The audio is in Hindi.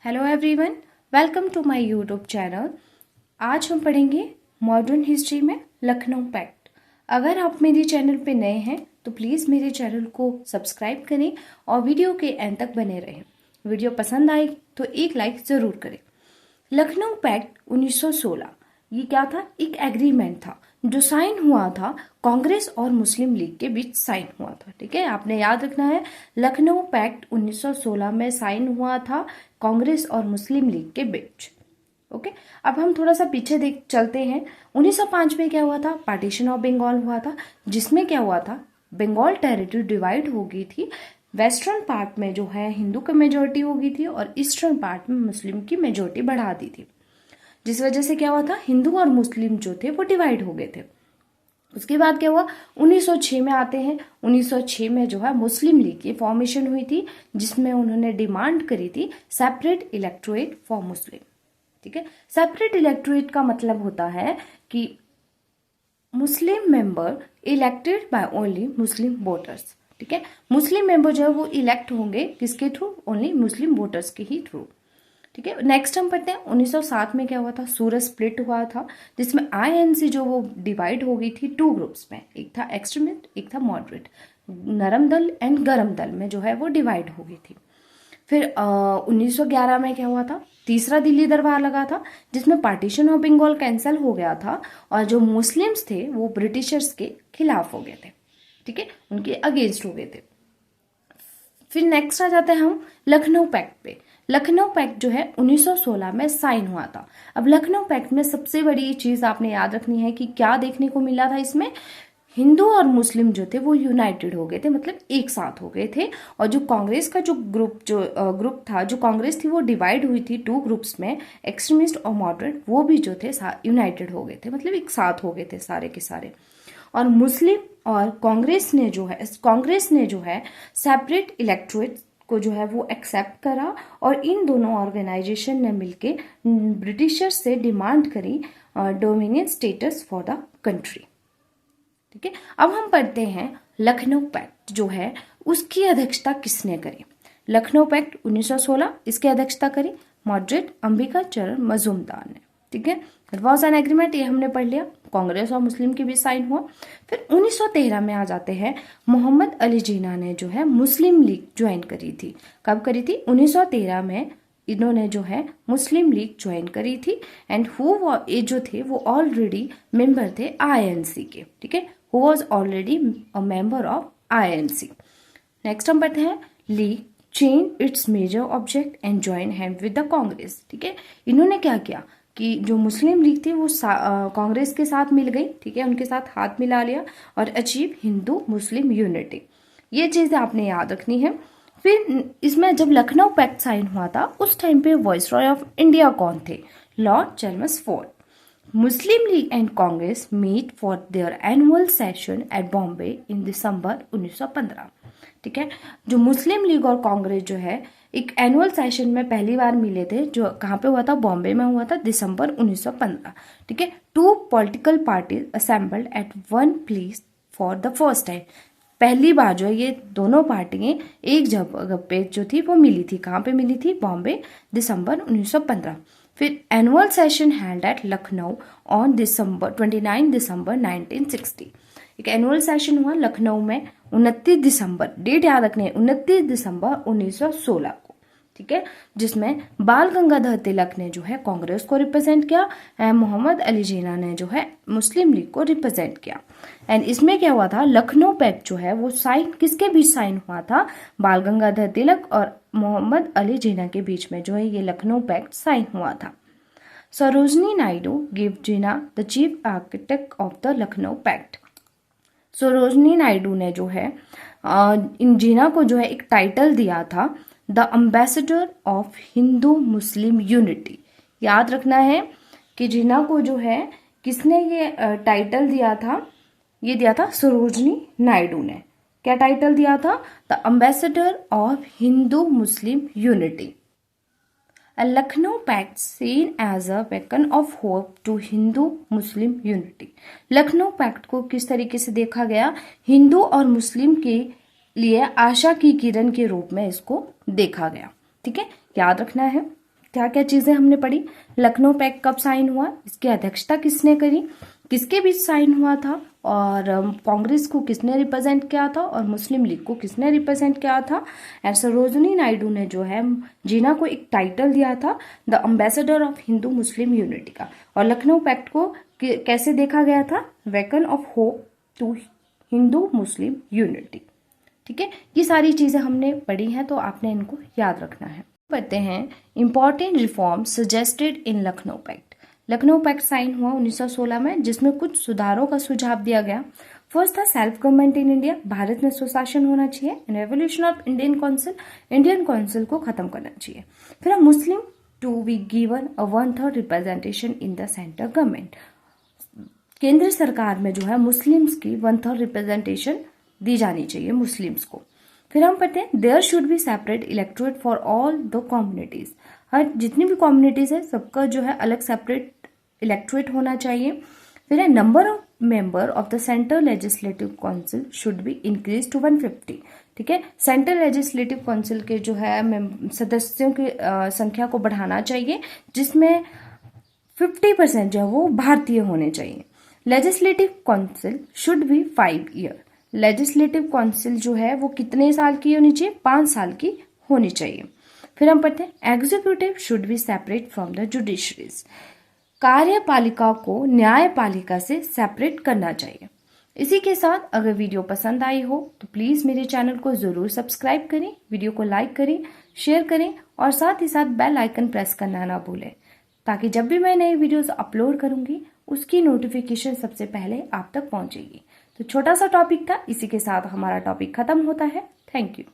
Hello everyone, welcome to my YouTube channel. आज हम पढ़ेंगे मॉडर्न हिस्ट्री में लखनऊ पैक्ट। अगर आप मेरे चैनल पे नए हैं तो प्लीज़ मेरे चैनल को सब्सक्राइब करें और वीडियो के एंड तक बने रहें। वीडियो पसंद आए तो एक लाइक ज़रूर करें। लखनऊ पैक्ट 1916 ये क्या था? एक एग्रीमेंट था जो साइन हुआ था कांग्रेस और मुस्लिम लीग के बीच साइन हुआ था। ठीक है, आपने याद रखना है, लखनऊ पैक्ट 1916 में साइन हुआ था कांग्रेस और मुस्लिम लीग के बीच। ओके, अब हम थोड़ा सा पीछे देख चलते हैं। 1905 में क्या हुआ था? पार्टीशन ऑफ बंगाल हुआ था, जिसमें क्या हुआ था? बंगाल टेरिटरी डिवाइड हो गई थी। वेस्टर्न पार्ट में जो है हिंदू की मेजोरिटी हो गई थी और ईस्टर्न पार्ट में मुस्लिम की मेजोरिटी बढ़ा दी थी, जिस वजह से क्या हुआ था? हिंदू और मुस्लिम जो थे वो डिवाइड हो गए थे। उसके बाद क्या हुआ? 1906 में आते हैं। 1906 में जो है मुस्लिम लीग की फॉर्मेशन हुई थी, जिसमें उन्होंने डिमांड करी थी सेपरेट इलेक्टोरेट फॉर मुस्लिम। ठीक है, सेपरेट इलेक्टोरेट का मतलब होता है कि Muslim member elected by only Muslim voters. ठीक है, मुस्लिम मेंबर जो है वो इलेक्ट होंगे किसके थ्रू? ओनली मुस्लिम वोटर्स के ही थ्रू। ठीक है, नेक्स्ट हम पढ़ते हैं 1907 में क्या हुआ था? सूरत स्प्लिट हुआ था, जिसमें आईएनसी जो वो डिवाइड हो गई थी टू ग्रुप्स में, एक था एक्सट्रीमिस्ट, एक था मॉडरेट। नरम दल एंड गरम दल में जो है वो डिवाइड हो गई थी। फिर 1911 में क्या हुआ था? तीसरा दिल्ली दरबार लगा था, जिसमें पार्टीशन ऑफ बंगाल कैंसिल हो गया था और जो मुस्लिम्स थे वो ब्रिटिशर्स के खिलाफ हो गए थे। ठीक है, उनके अगेंस्ट हो गए थे। फिर नेक्स्ट आ जाते हैं हम लखनऊ पैक्ट पे। लखनऊ पैक्ट जो है 1916 में साइन हुआ था। अब लखनऊ पैक्ट में सबसे बड़ी चीज आपने याद रखनी है कि क्या देखने को मिला था इसमें? हिंदू और मुस्लिम जो थे वो यूनाइटेड हो गए थे, मतलब एक साथ हो गए थे। और जो कांग्रेस का जो ग्रुप था, जो कांग्रेस थी वो डिवाइड हुई थी टू ग्रुप्स में, एक्सट्रीमिस्ट और मॉडरेट, वो भी जो थे यूनाइटेड हो गए थे, मतलब एक साथ हो गए थे सारे के सारे। और मुस्लिम और कांग्रेस ने जो है सेपरेट इलेक्टोरेट को जो है वो एक्सेप्ट करा और इन दोनों ऑर्गेनाइजेशन ने मिलके ब्रिटिशर्स से डिमांड करी dominion status for the country. ठीक है, अब हम पढ़ते हैं लखनऊ पैक्ट जो है उसकी अध्यक्षता किसने करी? लखनऊ पैक्ट 1916, इसकी अध्यक्षता करी मॉडरेट अंबिका चरण मजूमदार ने। ठीक है, इट वॉज एन एग्रीमेंट, ये हमने पढ़ लिया, कांग्रेस और मुस्लिम के बीच साइन हुआ। फिर 1913 में आ जाते हैं, मोहम्मद अली जिन्ना ने जो है मुस्लिम लीग ज्वाइन करी थी। कब करी थी? 1913 में इन्होंने जो है मुस्लिम लीग ज्वाइन करी थी एंड ये जो थे वो ऑलरेडी मेंबर थे आईएनसी के। ठीक है, who was already a member of INC. Next हम पढ़ते हैं league change its major object and join hand with the Congress. ठीक है, इन्होंने क्या किया कि जो मुस्लिम लीग थी वो कांग्रेस के साथ मिल गई। ठीक है, उनके साथ हाथ मिला लिया और अचीव हिंदू मुस्लिम यूनिटी। ये चीजें आपने याद रखनी है। फिर इसमें जब लखनऊ पैक्ट साइन हुआ था उस टाइम पे वाइसरॉय ऑफ इंडिया कौन थे? Lord Chelmsford. Muslim League and Congress meet for their annual session at Bombay in December 1915। ठीक है, जो मुस्लिम लीग और कांग्रेस जो है एक एनुअल सेशन में पहली बार मिले थे, जो कहाँ पे हुआ था? बॉम्बे में हुआ था, दिसंबर 1915। ठीक है, two political parties assembled at one place for the first time. पहली बार जो है ये दोनों पार्टियां एक जगह पे जो थी वो मिली थी। कहाँ पे मिली थी? बॉम्बे, दिसंबर 1915। फिर annual session held at Lucknow on 29 दिसंबर 1960। एक एनुअल सेशन हुआ लखनऊ में 29 दिसंबर, डेट याद रखनी है, 29 दिसंबर 1916 को। ठीक है, जिसमें बाल गंगाधर तिलक ने जो है कांग्रेस को रिप्रेजेंट किया एंड मोहम्मद अली जिन्ना ने जो है मुस्लिम लीग को रिप्रेजेंट किया। एंड इसमें क्या हुआ था? लखनऊ पैक्ट जो है वो साइन किसके बीच साइन हुआ था? बाल गंगाधर तिलक और मोहम्मद अली जिन्ना के बीच में जो है ये लखनऊ पैक्ट साइन हुआ था। Sarojini Naidu give Jinnah the chief architect of the Lucknow pact. Sarojini Naidu ने जो है इन जिन्ना को जो है एक टाइटल दिया था, the ambassador of Hindu Muslim unity. याद रखना है कि जिन्ना को जो है किसने ये टाइटल दिया था? ये दिया था सरोजनी नायडू ने। क्या टाइटल दिया था? The ambassador of Hindu Muslim unity. A Lucknow Pact seen as a beacon of hope to Hindu Muslim unity. Lucknow pact को किस तरीके से देखा गया? हिंदू और मुस्लिम के लिए आशा की किरण के रूप में इसको देखा गया। ठीक है, याद रखना है। क्या क्या चीजें हमने पढ़ी। लखनऊ पैक्ट कब साइन हुआ, इसकी अध्यक्षता किसने करी, किसके बीच साइन हुआ था, और कांग्रेस को किसने रिप्रेजेंट किया था और मुस्लिम लीग को किसने रिप्रेजेंट किया था। एंड सरोजिनी नायडू ने जो है जिन्ना को एक टाइटल दिया था the ambassador of Hindu Muslim unity का। और लखनऊ पैक्ट को कैसे देखा गया था, beacon of hope to Hindu Muslim unity. ठीक है, ये सारी चीजें हमने पढ़ी हैं तो आपने इनको याद रखना है। पढ़ते हैं important reform suggested in Lucknow pact. Lucknow pact sign हुआ 1916 में, जिसमें कुछ सुधारों का सुझाव दिया गया। फर्स्ट था self government in India, Bharat में स्वशासन होना चाहिए। Revolution of Indian council, Indian council को खत्म करना चाहिए। फिर Muslim to be given a 1/3 representation in the central government, केंद्र सरकार में जो है मुस्लिम्स की 1/3 रिप्रेजेंटेशन दी जानी चाहिए मुस्लिम्स को। फिर हम पढ़ते हैं there should be separate electorate for all the communities, हर जितनी भी कम्युनिटीज है सबका जो है अलग सेपरेट इलेक्टोरेट होना चाहिए। फिर है number of member of the central legislative council should be increase to 150। ठीक है, सेंट्रल लेजिस्लेटिव काउंसिल के जो है सदस्यों की संख्या को बढ़ाना चाहिए, जिसमें 50% जो है वो भारतीय होने चाहिए। Legislative council should B 5 year, legislative council जो है वो कितने साल की होनी चाहिए, 5 साल की होनी चाहिए। फिर हम पढ़ते हैं executive should be separate from the judiciaries, कार्यपालिका को न्यायपालिका से सेपरेट करना चाहिए। इसी के साथ अगर वीडियो पसंद आई हो तो प्लीज मेरे चैनल को जरूर सब्सक्राइब करें, वीडियो को लाइक करें, शेयर करें और साथ ही साथ बेल आइकन प्रेस करना ना भूलें, ताकि जब भी मैं नई वीडियोस अपलोड करूंगी उसकी नोटिफिकेशन सबसे पहले आप तक पहुंचेगी। तो छोटा सा टॉपिक था, इसी के साथ हमारा टॉपिक खत्म होता है। Thank you.